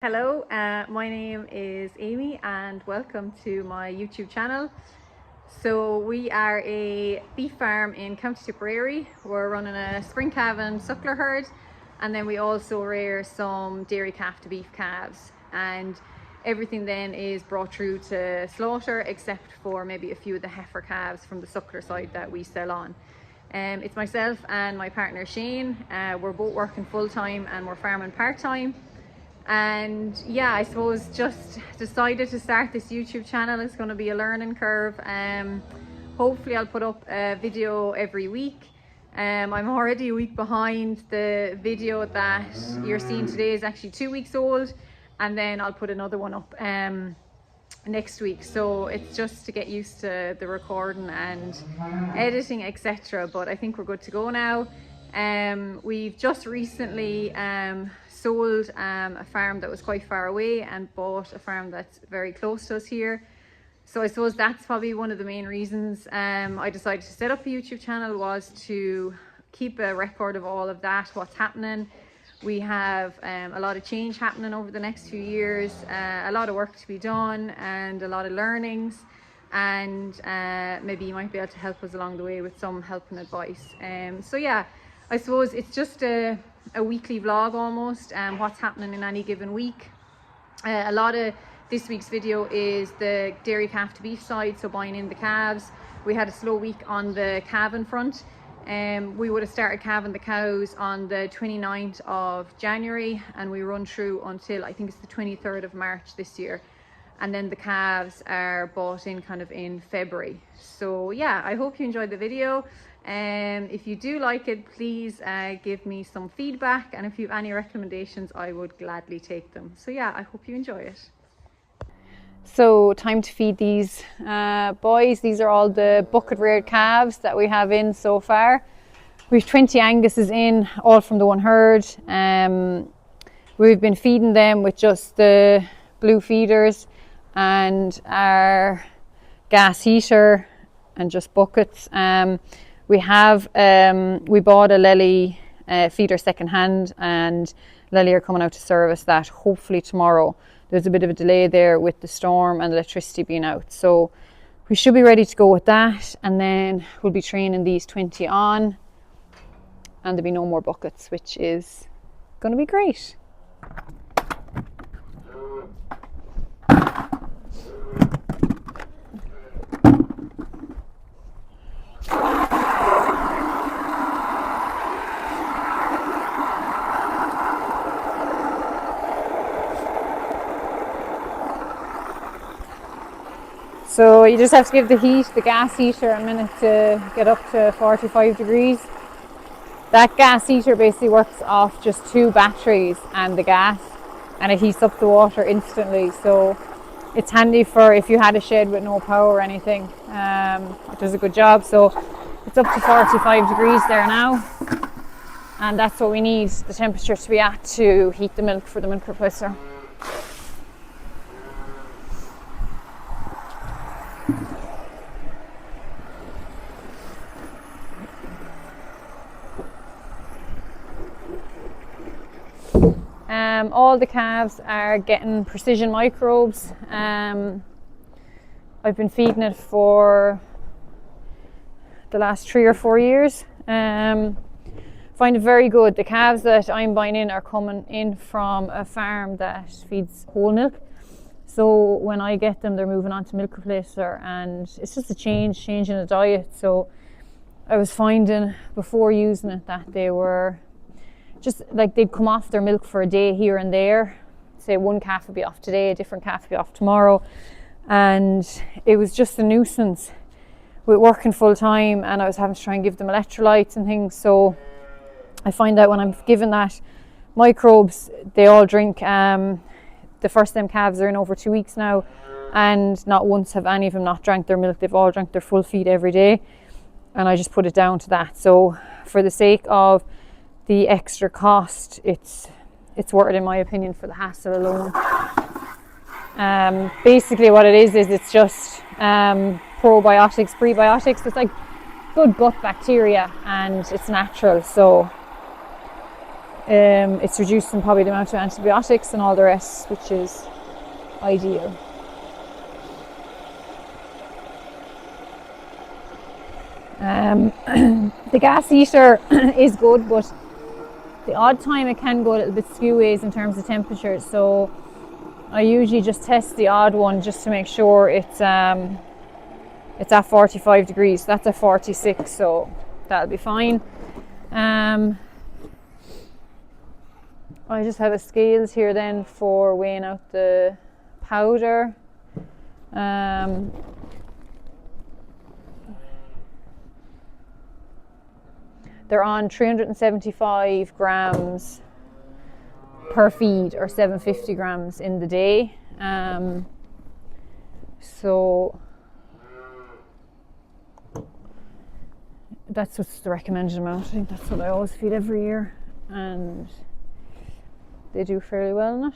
Hello, my name is Amy and welcome to my YouTube channel. So we are a beef farm in County Tipperary. We're running a spring calving suckler herd, and then we also rear some dairy calf to beef calves, and everything then is brought through to slaughter except for maybe a few of the heifer calves from the suckler side that we sell on. It's myself and my partner Shane. We're both working full-time and we're farming part-time. And yeah, I suppose just decided to start this YouTube channel. It's going to be a learning curve. Hopefully I'll put up a video every week. I'm already a week behind. The video that you're seeing today is actually 2 weeks old, and then I'll put another one up next week. So it's just to get used to the recording and editing, etc. But I think we're good to go now. We've just recently sold a farm that was quite far away and bought a farm that's very close to us here. So I suppose that's probably one of the main reasons I decided to set up a YouTube channel, was to keep a record of all of that, what's happening. We have a lot of change happening over the next few years, a lot of work to be done and a lot of learnings, and maybe you might be able to help us along the way with some help and advice. So yeah, I suppose it's just a weekly vlog almost, what's happening in any given week. A lot of this week's video is the dairy calf to beef side, so buying in the calves. We had a slow week on the calving front. We would have started calving the cows on the 29th of January and we run through until I think it's the 23rd of March this year, and then the calves are bought in kind of in February. So yeah, I hope you enjoyed the video. If you do like it, please give me some feedback, and if you have any recommendations, I would gladly take them. So yeah, I hope you enjoy it. So time to feed these boys. These are all the bucket reared calves that we have in so far. We've 20 Anguses in, all from the one herd. We've been feeding them with just the blue feeders and our gas heater and just buckets. We bought a Lely feeder second hand, and Lely are coming out to service that hopefully tomorrow. There's a bit of a delay there with the storm and electricity being out, so we should be ready to go with that, and then we'll be training these 20 on, and there'll be no more buckets, which is going to be great. So you just have to give the gas heater a minute to get up to 45 degrees. That gas heater basically works off just 2 batteries and the gas, and it heats up the water instantly. So it's handy for if you had a shed with no power or anything. It does a good job. So it's up to 45 degrees there now, and that's what we need the temperature to be at to heat the milk for the milk replacer. All the calves are getting precision microbes. I've been feeding it for the last 3 or 4 years. Find it very good. The calves that I'm buying in are coming in from a farm that feeds whole milk. So when I get them, they're moving on to milk replacer, and it's just a change in the diet. So I was finding before using it that they were just like they'd come off their milk for a day here and there. Say one calf would be off today, a different calf would be off tomorrow, and it was just a nuisance with working full time, and I was having to try and give them electrolytes and things. So I find that when I'm giving that microbes, they all drink. The first them calves are in over 2 weeks now, and not once have any of them not drank their milk. They've all drank their full feed every day, and I just put it down to that. So for the sake of the extra cost, it's worth it in my opinion for the hassle alone. Basically what it is it's just probiotics, prebiotics. It's like good gut bacteria and it's natural, so It's reducing probably the amount of antibiotics and all the rest, which is ideal. The gas heater is good, but the odd time it can go a little bit skew-ways in terms of temperature, so I usually just test the odd one just to make sure it's at 45 degrees. That's at 46, so that'll be fine. I just have a scales here then for weighing out the powder. They're on 375 grams per feed, or 750 grams in the day. So that's what's the recommended amount. I think that's what I always feed every year, and they do fairly well in it.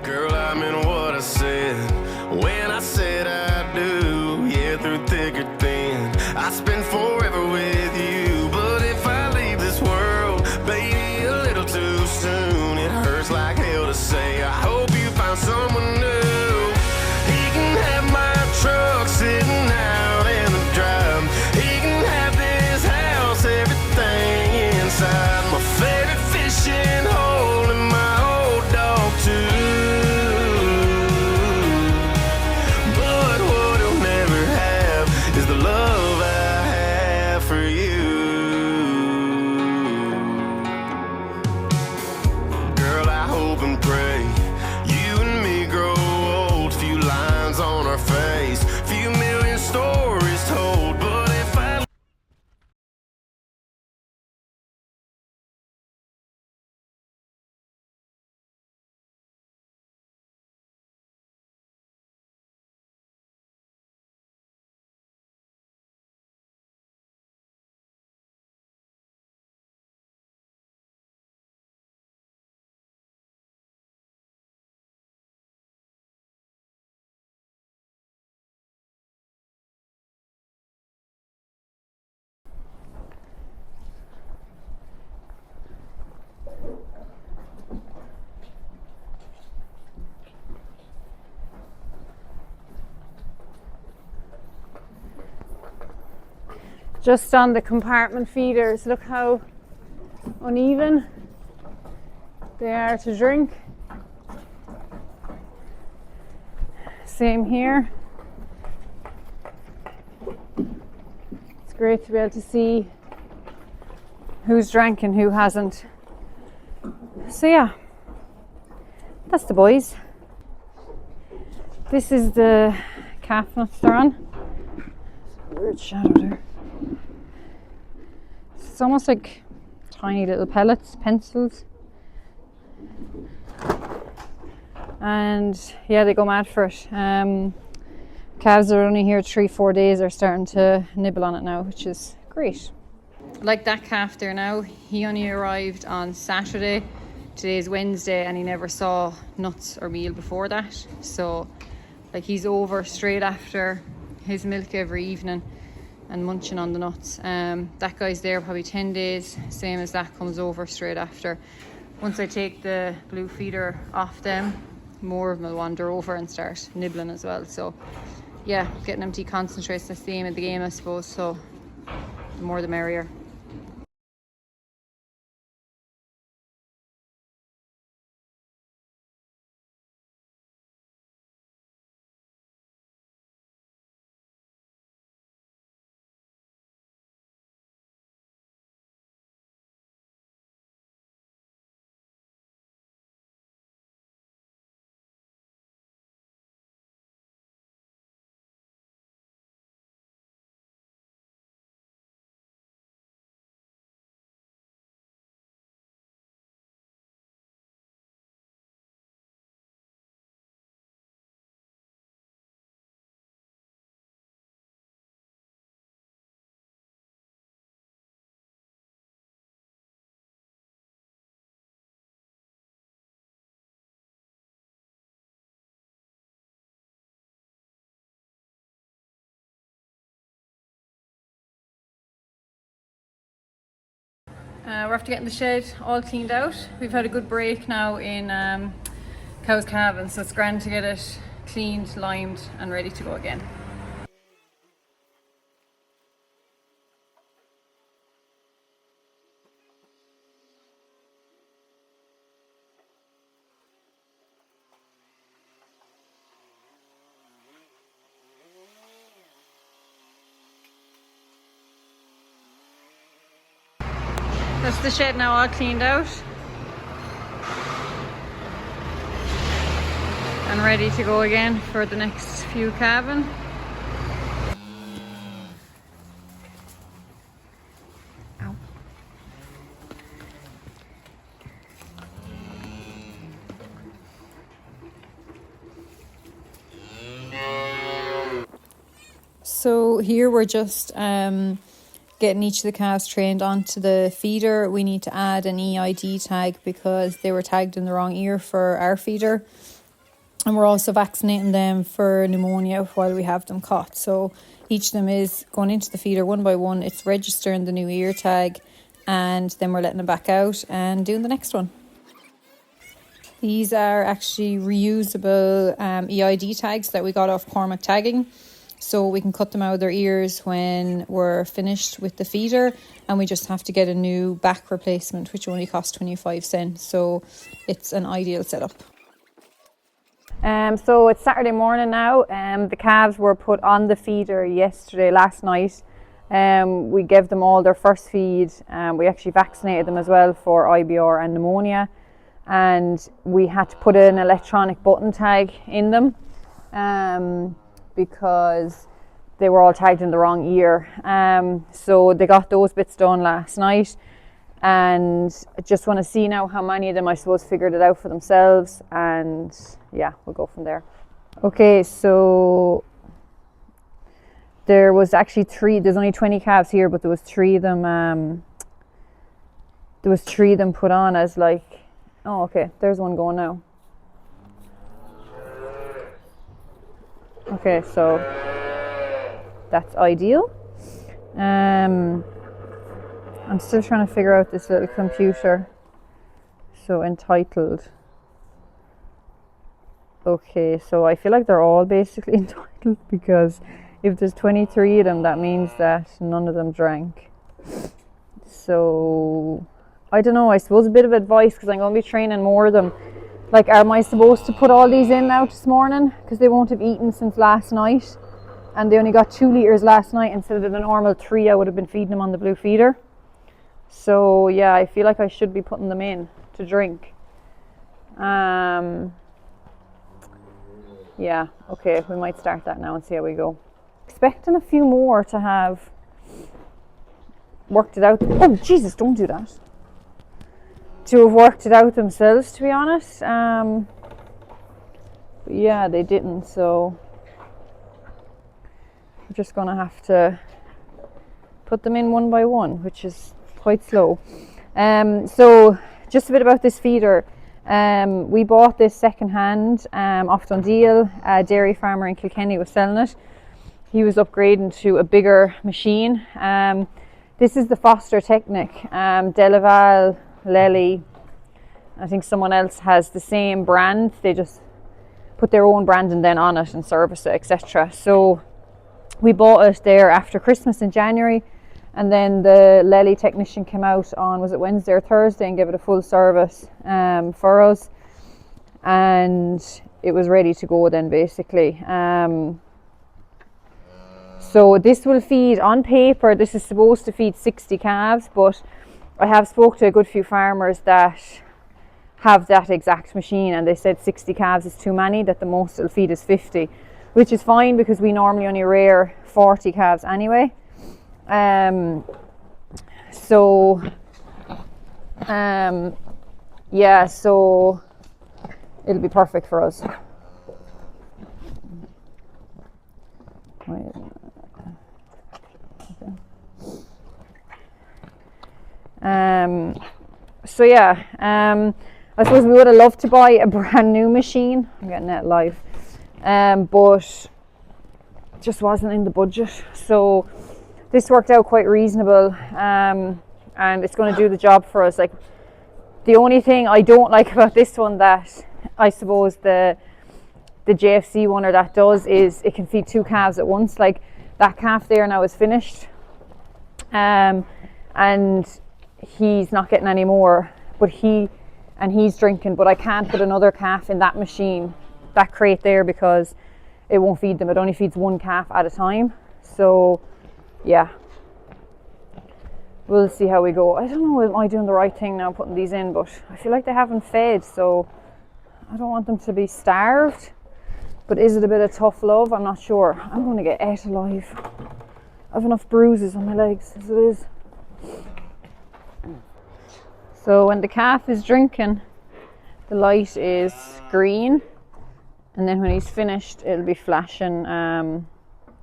Girl, I meant what I said when I said I do. Yeah, through thick or thin, I spend forever with you. But if I leave this world, baby, a little too soon, it hurts like hell to say. I hope you find someone new. He can have my truck sitting out in the drive. He can have this house, everything inside. My favorite fishing hole and my old dog too. Just on the compartment feeders, look how uneven they are to drink. Same here. It's great to be able to see who's drank and who hasn't. So yeah, that's the boys. This is the calf nuts they're on. Weird shadow there. It's almost like tiny little pellets, pencils. And yeah, they go mad for it. Calves are only here 3-4 days, are starting to nibble on it now, which is great. Like that calf there now, he only arrived on Saturday. Today's Wednesday and he never saw nuts or meal before that. So like he's over straight after his milk every evening and munching on the nuts. That guy's there probably 10 days, same as that, comes over straight after. Once I take the blue feeder off them, more of them will wander over and start nibbling as well. So yeah, getting empty concentrates, that's the aim of the game, I suppose. So the more the merrier. We're after getting the shed all cleaned out. We've had a good break now in Calves, so it's grand to get it cleaned, limed and ready to go again. That's the shed now all cleaned out and ready to go again for the next few calving. Ow. So here we're just getting each of the calves trained onto the feeder. We need to add an EID tag because they were tagged in the wrong ear for our feeder. And we're also vaccinating them for pneumonia while we have them caught. So each of them is going into the feeder one by one. It's registering the new ear tag and then we're letting them back out and doing the next one. These are actually reusable EID tags that we got off Cormac Tagging. So we can cut them out of their ears when we're finished with the feeder, and we just have to get a new back replacement, which only costs 25 cents. So it's an ideal setup. So it's Saturday morning now. The calves were put on the feeder last night. We gave them all their first feed. We actually vaccinated them as well for IBR and pneumonia. And we had to put an electronic button tag in them. Because they were all tagged in the wrong ear. So they got those bits done last night, and I just want to see now how many of them I suppose figured it out for themselves, and yeah, we'll go from there. Okay, so there was actually there's only 20 calves here, but there was three of them put on as like, oh okay, there's one going now. Okay, so that's ideal. I'm still trying to figure out this little computer. So entitled. Okay, so I feel like they're all basically entitled because if there's 23 of them, that means that none of them drank. So I don't know, I suppose a bit of advice because I'm going to be training more of them. Like, am I supposed to put all these in now this morning? Because they won't have eaten since last night. And they only got 2 litres last night instead of the normal 3 I would have been feeding them on the blue feeder. So yeah, I feel like I should be putting them in to drink. Yeah, okay, we might start that now and see how we go. Expecting a few more to have worked it out. Oh, Jesus, don't do that. To have worked it out themselves, to be honest. But yeah, they didn't, so we're just gonna have to put them in one by one, which is quite slow. So just a bit about this feeder. We bought this second hand off Dundee. A dairy farmer in Kilkenny was selling it. He was upgrading to a bigger machine. This is the Foster Technic. Delaval, Lely, I think someone else has the same brand. They just put their own branding then on it and service it, etc. So we bought it there after Christmas in January, and then the Lely technician came out on, was it Wednesday or Thursday, and gave it a full service for us, and it was ready to go then basically. So this will feed, on paper this is supposed to feed 60 calves, but I have spoke to a good few farmers that have that exact machine, and they said 60 calves is too many, that the most it'll feed is 50, which is fine because we normally only rear 40 calves anyway. Yeah, so it'll be perfect for us. So yeah, I suppose we would have loved to buy a brand new machine. I'm getting that live, but just wasn't in the budget. So this worked out quite reasonable. and it's going to do the job for us. Like, the only thing I don't like about this one that I suppose the JFC one or that does is it can feed 2 calves at once. Like, that calf there now is finished, and he's not getting any more, but he's drinking, but I can't put another calf in that machine, that crate there, because it won't feed them. It only feeds 1 calf at a time. So yeah, we'll see how we go. I don't know, am I doing the right thing now putting these in, but I feel like they haven't fed, so I don't want them to be starved. But is it a bit of tough love? I'm not sure. I'm going to get ate alive. I have enough bruises on my legs as it is. So when the calf is drinking, the light is green, and then when he's finished, it'll be flashing,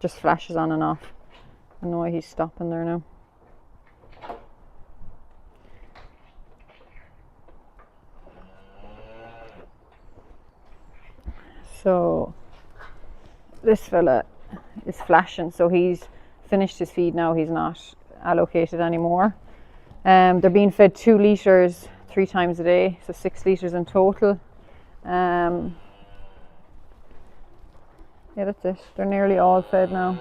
just flashes on and off. I don't know why he's stopping there now. So this fella is flashing, so he's finished his feed now. He's not allocated anymore. They're being fed 2 litres 3 times a day, so 6 litres in total. Yeah, that's it. They're nearly all fed now.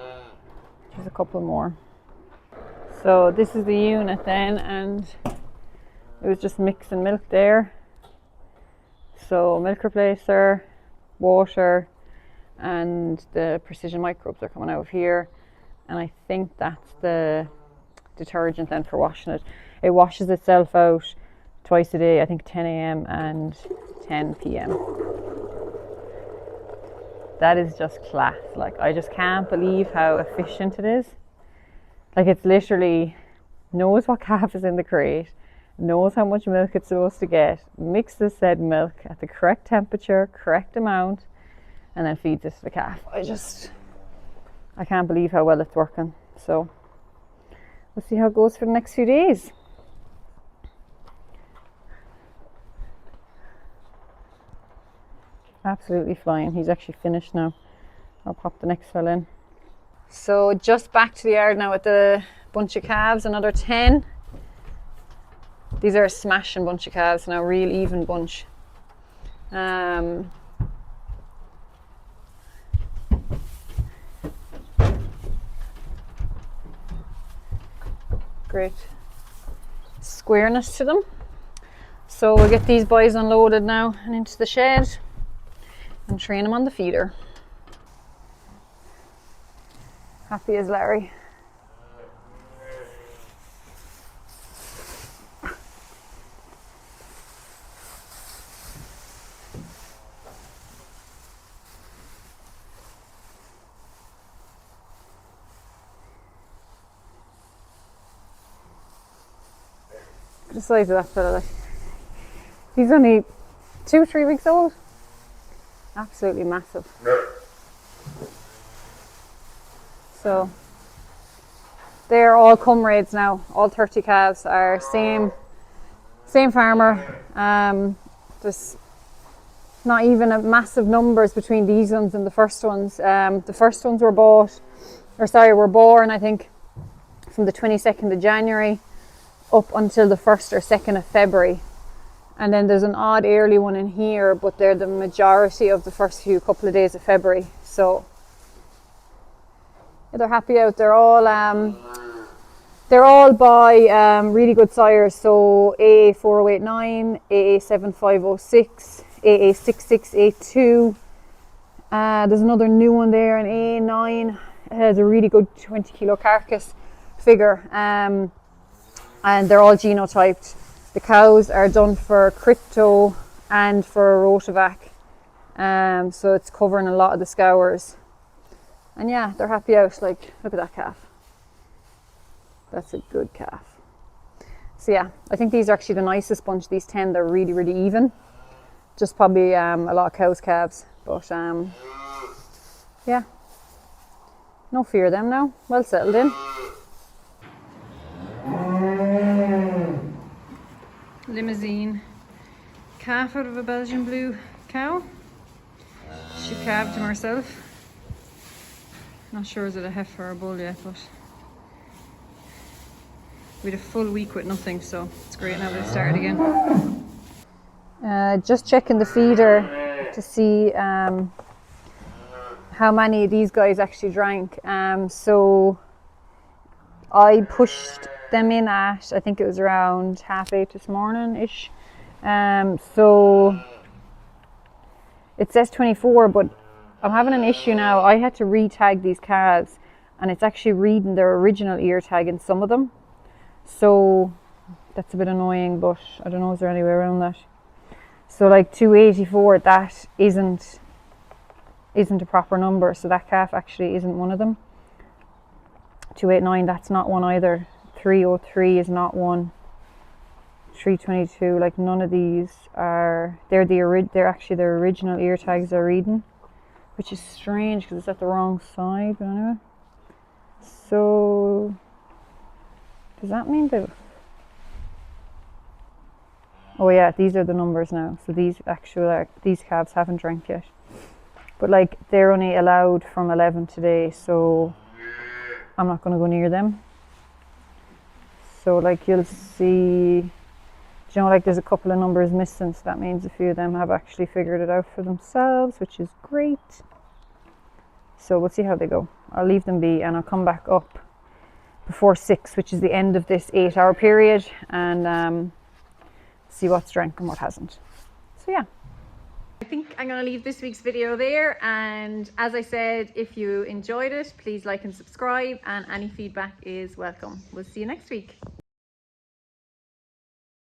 There's a couple more. So this is the unit then, and it was just mixing milk there. So milk replacer, water, and the precision microbes are coming out of here, and I think that's the detergent then for washing it. It washes itself out twice a day, I think 10 a.m. and 10 p.m. That is just class. Like, I just can't believe how efficient it is. Like, it's literally knows what calf is in the crate, knows how much milk it's supposed to get, mixes said milk at the correct temperature, correct amount, and then feeds it to the calf. I can't believe how well it's working. So we'll see how it goes for the next few days. Absolutely flying. He's actually finished now. I'll pop the next fella in. So just back to the yard now with the bunch of calves, another 10. These are a smashing bunch of calves now, real even bunch. Great squareness to them. So we'll get these boys unloaded now and into the shed and train them on the feeder. Happy as Larry. The size of that fella, like. He's only 2-3 weeks old. Absolutely massive. So they're all comrades now. All 30 calves are same farmer. There's not even a massive numbers between these ones and the first ones. The first ones were born, I think, from the 22nd of January up until the 1st or 2nd of February. And then there's an odd early one in here, but they're the majority of the first couple of days of February. So yeah, they're happy out. They're all by really good sires. So AA4089, AA7506, AA6682. There's another new one there, an AA9. It has a really good 20 kilo carcass figure. And they're all genotyped. The cows are done for crypto and for rotovac, so it's covering a lot of the scours. And yeah, they're happy out. Like, look at that calf. That's a good calf. So yeah, I think these are actually the nicest bunch. These 10, they're really, really even. Just probably a lot of cows' calves, but yeah, no fear of them now. Well settled in. Limousine calf out of a Belgian blue cow. She calved him herself. Not sure is it a heifer or a bull yet, but We had a full week with nothing, so it's great now they've started again. Just checking the feeder to see how many of these guys actually drank. So I pushed them in at, I think it was around 8:30 this morning-ish. So it says 24, but I'm having an issue now. I had to re-tag these calves, and it's actually reading their original ear tag in some of them. So that's a bit annoying, but I don't know, is there any way around that? So like 284, that isn't a proper number, so that calf actually isn't one of them. 289, that's not one either. 303 is not one. 322, like none of these are, they're actually their original ear tags they're reading, which is strange because it's at the wrong side, but anyway. So does that mean that, oh yeah, these are the numbers now. So these these calves haven't drank yet, but like they're only allowed from 11 today, so I'm not going to go near them. So like you'll see, you know, like there's a couple of numbers missing, so that means a few of them have actually figured it out for themselves, which is great. So we'll see how they go. I'll leave them be, and I'll come back up before 6, which is the end of this 8-hour period, and see what's drank and what hasn't. So yeah. I think I'm going to leave this week's video there, and as I said, if you enjoyed it, please like and subscribe, and any feedback is welcome. We'll see you next week.